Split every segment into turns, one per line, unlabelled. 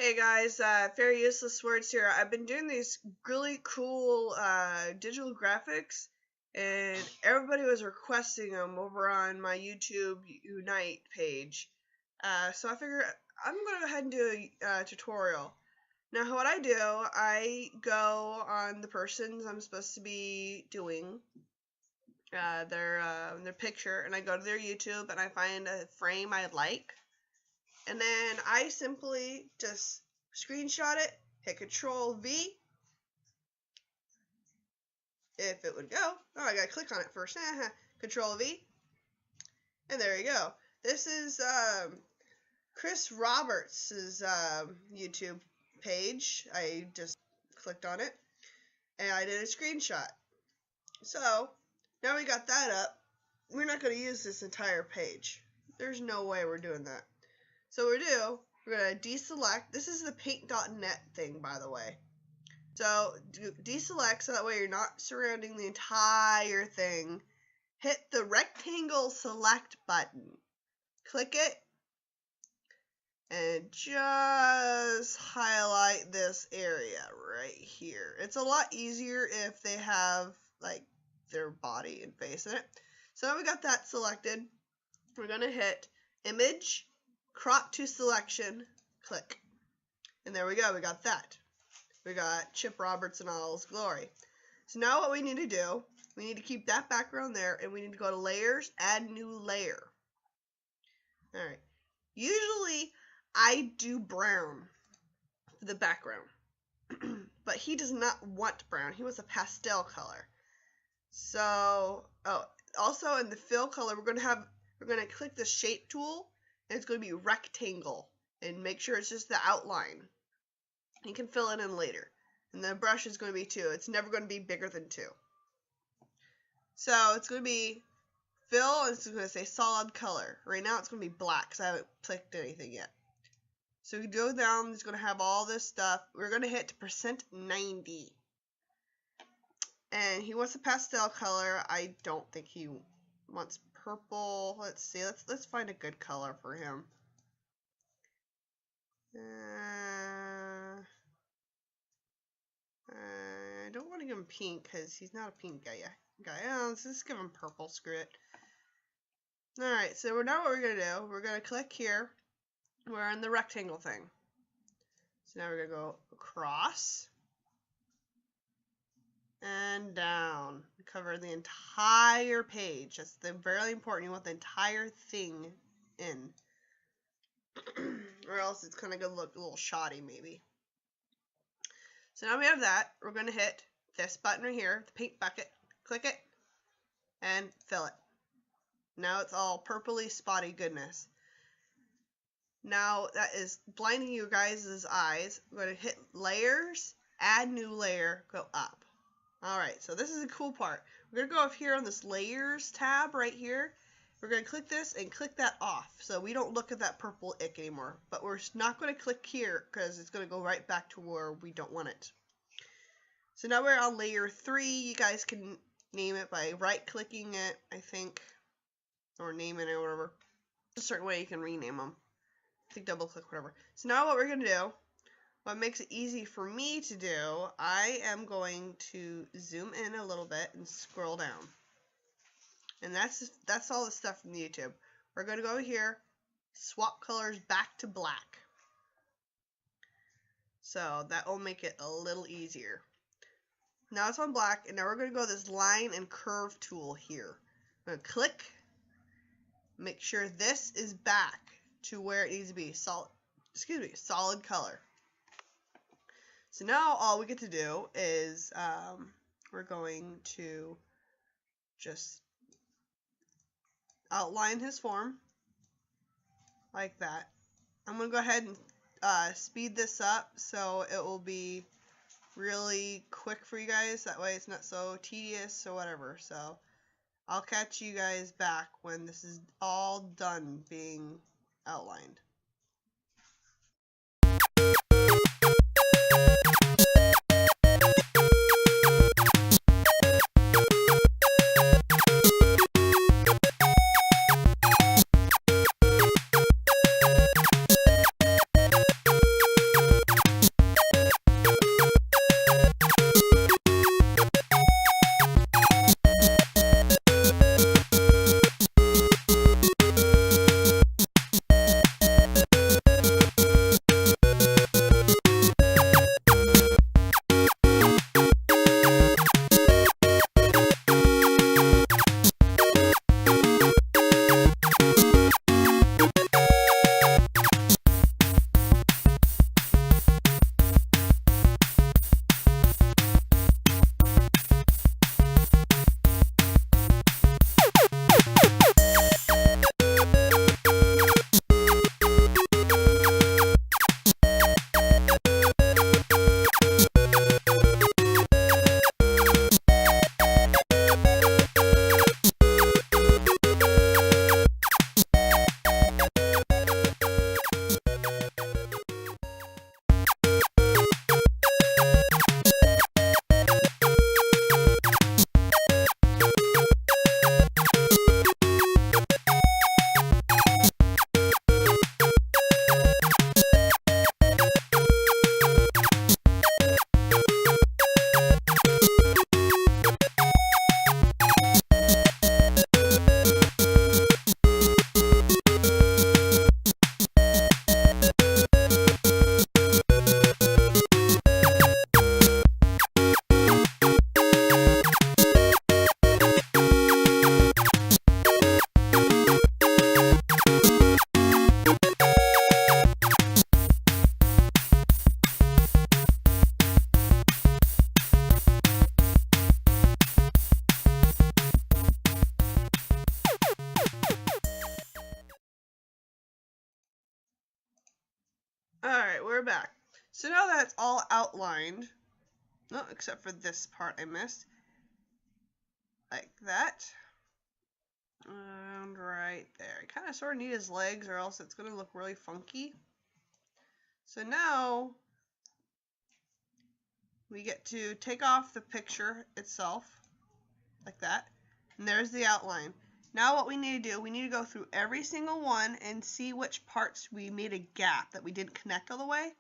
Hey guys, FairyUselessWords here. I've been doing these really cool digital graphics, and everybody was requesting them over on my YouTube Unite page. So I figured I'm going to go ahead and do a tutorial. Now what I do, I go on the persons I'm supposed to be doing their picture, and I go to their YouTube and I find a frame I like. And then I simply just screenshot it, hit Control V, if it would go. Oh, I gotta click on it first. Control V, and there you go. This is Chris Roberts' YouTube page. I just clicked on it, and I did a screenshot. So now we got that up. We're not going to use this entire page. There's no way we're doing that. So what we do, we're going to deselect. This is the paint.net thing, by the way. So deselect so that way you're not surrounding the entire thing. Hit the rectangle select button. Click it. And just highlight this area right here. It's a lot easier if they have like their body and face in it. So now we got that selected. We're going to hit image, crop to selection, click. And there we go, we got that. We got Chip Roberts in all his glory. So now what we need to do, we need to keep that background there, and we need to go to layers, add new layer. Alright. Usually I do brown for the background. But he does not want brown. He wants a pastel color. So, also in the fill color, we're gonna click the shape tool, and it's going to be rectangle, and make sure it's just the outline. You can fill it in later, and the brush is going to be 2. It's never going to be bigger than 2. So it's going to be fill, and it's going to say solid color. Right now it's going to be black because I haven't clicked anything yet. So we go down. It's going to have all this stuff. We're going to hit %90. And he wants a pastel color. I don't think he wants purple. Let's see. Let's find a good color for him. I don't want to give him pink because he's not a pink guy. Let's just give him purple. Screw it. Alright, so now what we're going to do, we're going to click here. We're in the rectangle thing. So now we're going to go across and down. Cover the entire page. That's very important. You want the entire thing in. Or else it's kind of going to look a little shoddy maybe. So now we have that. We're going to hit this button right here, the paint bucket. Click it and fill it. Now it's all purpley spotty goodness. Now that is blinding you guys' eyes. I'm going to hit layers, add new layer, go up. Alright, so this is the cool part. We're going to go up here on this layers tab right here. We're going to click this and click that off so we don't look at that purple ick anymore. But we're not going to click here because it's going to go right back to where we don't want it. So now we're on layer 3. You guys can name it by right clicking it, I think, or naming it or whatever. There's a certain way you can rename them. I think double click, whatever. So now what we're going to do, what makes it easy for me to do, I am going to zoom in a little bit and scroll down. And that's all the stuff from YouTube. We're going to go here, swap colors back to black. So that will make it a little easier. Now it's on black, and now we're going to go to this line and curve tool here. I'm going to click, make sure this is back to where it needs to be, solid color. So now all we get to do is we're going to just outline his form like that. I'm going to go ahead and speed this up so it will be really quick for you guys. That way it's not so tedious or whatever. So I'll catch you guys back when this is all done being outlined. Alright, we're back. So now that it's all outlined, no, except for this part I missed, like that, and right there. I kind of sort of need his legs or else it's going to look really funky. So now we get to take off the picture itself, like that, and there's the outline. Now what we need to do, we need to go through every single one and see which parts we made a gap that we didn't connect all the way,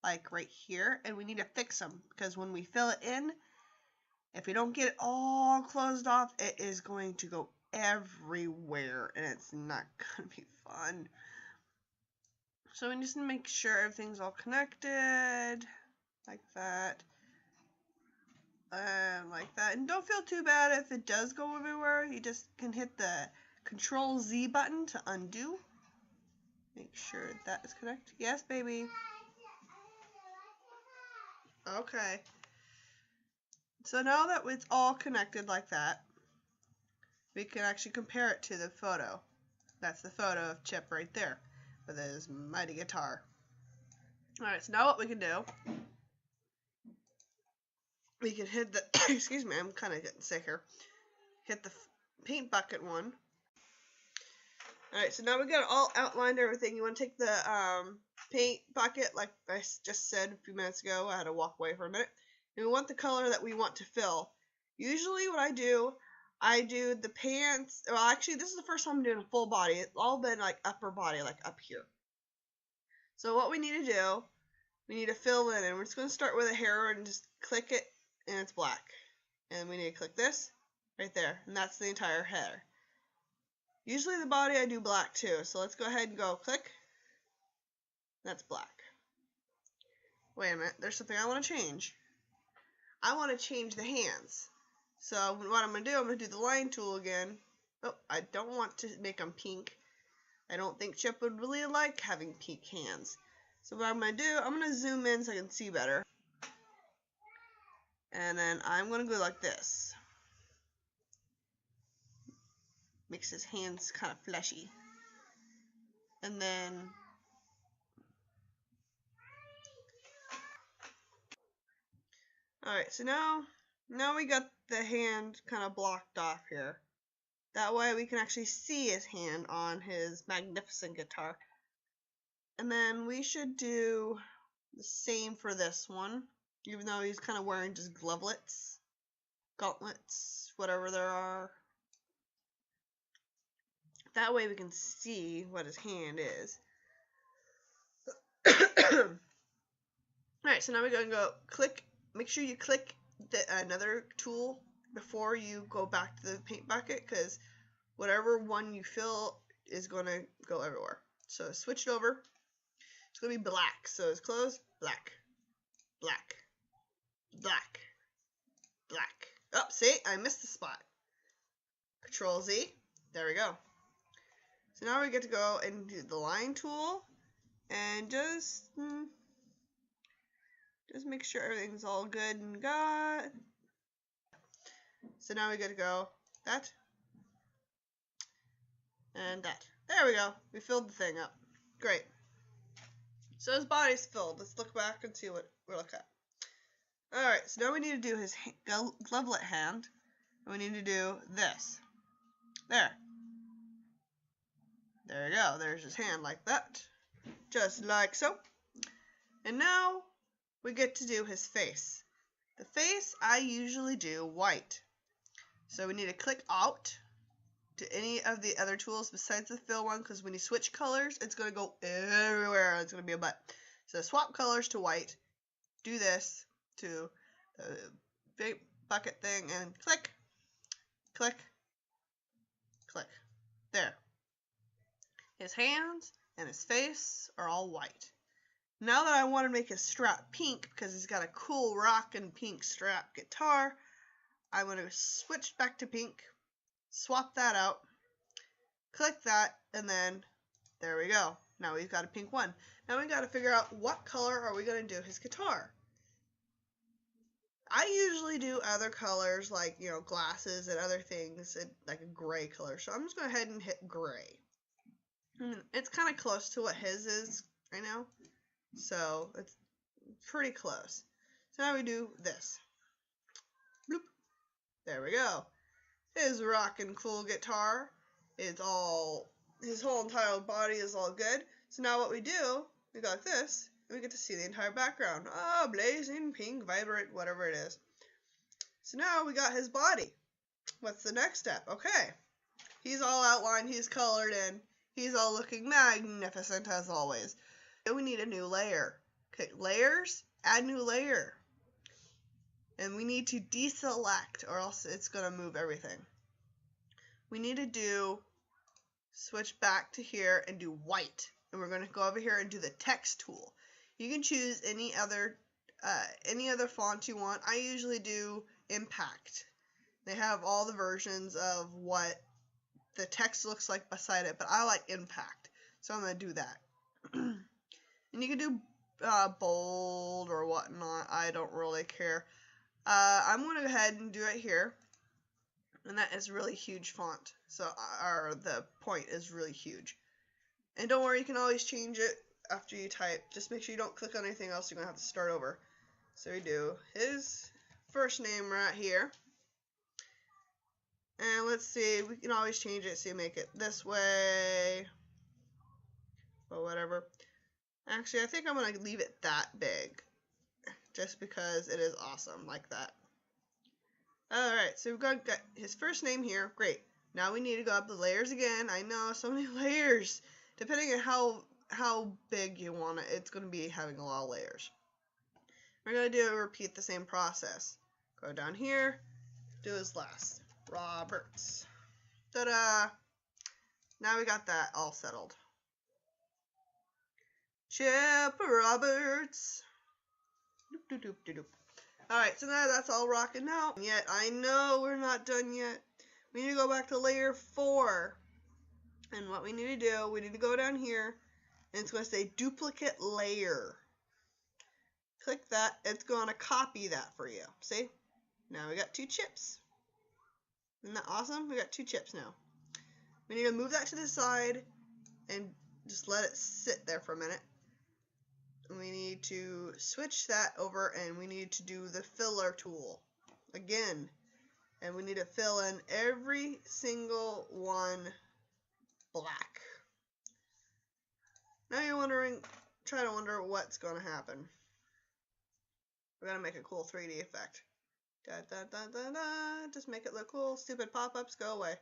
like right here, and we need to fix them because when we fill it in, if we don't get it all closed off, it is going to go everywhere and it's not going to be fun. So we just need to make sure everything's all connected, like that. Like that. And don't feel too bad if it does go everywhere. You just can hit the Control-Z button to undo. Make sure that is connected. Yes, baby. Okay. So now that it's all connected like that, we can actually compare it to the photo. That's the photo of Chip right there with his mighty guitar. Alright, so now what we can do, we can hit the, excuse me, I'm kind of getting sick here. Hit the paint bucket one. Alright, so now we got it all outlined, everything. You want to take the paint bucket, like I just said a few minutes ago. I had to walk away for a minute. And we want the color that we want to fill. Usually what I do the pants. Well, actually, this is the first time I'm doing a full body. It's all been like upper body, like up here. So what we need to do, we need to fill in. And we're just going to start with a hair and just click it, and it's black. And we need to click this right there. And that's the entire hair. Usually the body I do black too. So let's go ahead and go click. That's black. Wait a minute. There's something I want to change. I want to change the hands. So what I'm going to do, I'm going to do the line tool again. Oh, I don't want to make them pink. I don't think Chip would really like having pink hands. So what I'm going to do, I'm going to zoom in so I can see better. And then I'm going to go like this. Makes his hands kind of fleshy. And then alright, so now we got the hand kind of blocked off here. That way we can actually see his hand on his magnificent guitar. And then we should do the same for this one, even though he's kind of wearing just gauntlets, whatever there are. That way we can see what his hand is. Alright, so now we're going to go click. Make sure you click another tool before you go back to the paint bucket, because whatever one you fill is going to go everywhere. So switch it over. It's going to be black. So it's closed. Black. Black. Black. Black. Oh, see? I missed the spot. Control-Z. There we go. So now we get to go and do the line tool and just make sure everything's all good and got. So now we get to go that and that. There we go. We filled the thing up. Great. So his body's filled. Let's look back and see what we're looking at. Alright, so now we need to do his glovelet hand. And we need to do this. There. There you go. There's his hand like that. Just like so. And now we get to do his face. The face I usually do white. So we need to click out to any of the other tools besides the fill one, because when you switch colors, it's going to go everywhere. It's going to be a butt. So swap colors to white. Do this to the big bucket thing and click, click, click. There. His hands and his face are all white. Now that I want to make his strap pink, because he's got a cool rockin' pink strap guitar, I'm going to switch back to pink, swap that out, click that, and then there we go. Now we've got a pink one. Now we got to figure out what color are we going to do his guitar. I usually do other colors like, you know, glasses and other things, like a gray color. So I'm just going to go ahead and hit gray. It's kind of close to what his is right now. So it's pretty close. So now we do this. Bloop. There we go. His rockin' cool guitar is all, his whole entire body is all good. So now what we do, we got this, and we get to see the entire background. Oh, blazing pink, vibrant, whatever it is. So now we got his body. What's the next step? Okay. He's all outlined, he's colored in, he's all looking magnificent as always. And we need a new layer. Okay, layers, add new layer. And we need to deselect or else it's going to move everything. We need to switch back to here and do white. And we're going to go over here and do the text tool. You can choose any other font you want. I usually do Impact. They have all the versions of what the text looks like beside it, but I like Impact. So I'm going to do that. And you can do bold or whatnot. I don't really care. I'm going to go ahead and do it here. And that is really huge font. So the point is really huge. And don't worry, you can always change it after you type. Just make sure you don't click on anything else. You're going to have to start over. So we do his first name right here. And let's see, we can always change it. So you make it this way. Or whatever. Actually, I think I'm going to leave it that big. Just because it is awesome like that. Alright, so we've got his first name here. Great. Now we need to go up the layers again. I know, so many layers. Depending on how big you want it, it's going to be having a lot of layers. We're going to repeat the same process. Go down here, do his last. Roberts. Ta-da! Now we got that all settled. Chip Roberts. Doop, doop, doop, doop. Alright, so now that's all rocking out. And yet, I know we're not done yet. We need to go back to layer 4. And what we need to do, we need to go down here, and it's going to say duplicate layer. Click that, it's going to copy that for you. See? Now we got 2 chips. Isn't that awesome? We got 2 chips now. We need to move that to the side and just let it sit there for a minute. We need to switch that over and we need to do the filler tool again. And we need to fill in every single one black. Now you're try to wonder what's going to happen. We're going to make a cool 3D effect. Da, da, da, da, da. Just make it look cool. Stupid pop-ups, go away.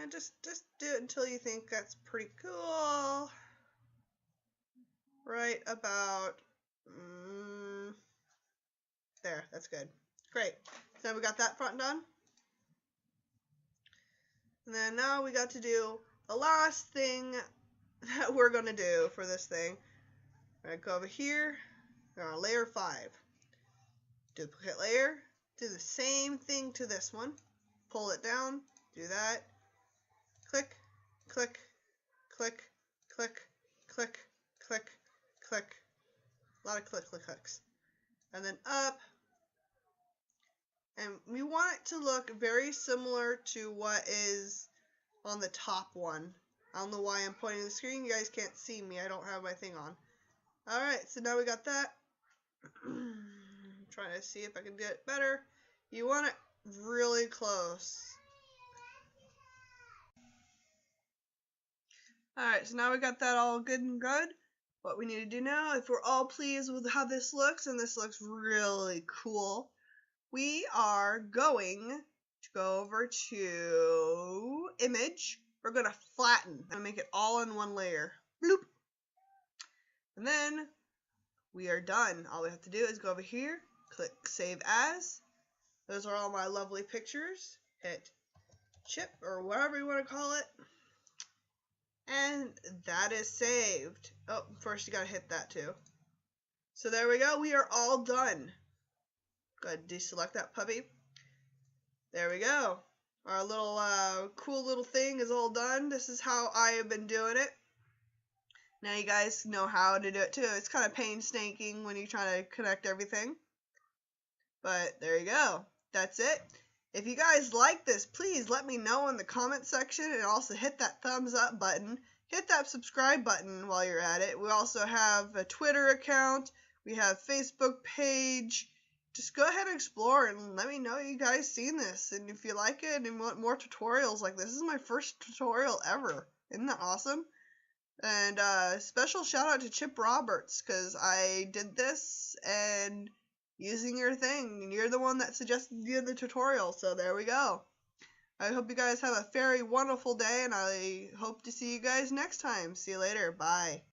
And just do it until you think that's pretty cool. Right about there. That's good. Great. So we got that front done. And then now we got to do the last thing that we're going to do for this thing. We're going to go over here. We're on layer 5. Duplicate layer. Do the same thing to this one. Pull it down. Do that. Click, click, click, click, click, click, click. A lot of clicks. And then up. And we want it to look very similar to what is on the top one. I don't know why I'm pointing to the screen. You guys can't see me. I don't have my thing on. Alright, so now we got that. I'm trying to see if I can get it better. You want it really close. Alright, so now we got that all good and good. What we need to do now, if we're all pleased with how this looks, and this looks really cool, we are going to go over to Image. We're going to flatten and make it all in one layer. Bloop. And then we are done. All we have to do is go over here, click Save As. Those are all my lovely pictures. Hit Chip or whatever you want to call it. And that is saved. Oh, first you got to hit that too. So there we go. We are all done. Go ahead and deselect that puppy. There we go. Our little cool little thing is all done. This is how I have been doing it. Now you guys know how to do it too. It's kind of painstaking when you try to connect everything. But there you go. That's it. If you guys like this, please let me know in the comment section and also hit that thumbs up button. hit that subscribe button while you're at it. We also have a Twitter account. We have Facebook page. Just go ahead and explore and let me know you guys seen this. And if you like it and want more tutorials like this is my first tutorial ever. Isn't that awesome? And special shout out to Chip Roberts, because I did this and using your thing. And you're the one that suggested the tutorial, so there we go. I hope you guys have a very wonderful day, and I hope to see you guys next time. See you later. Bye.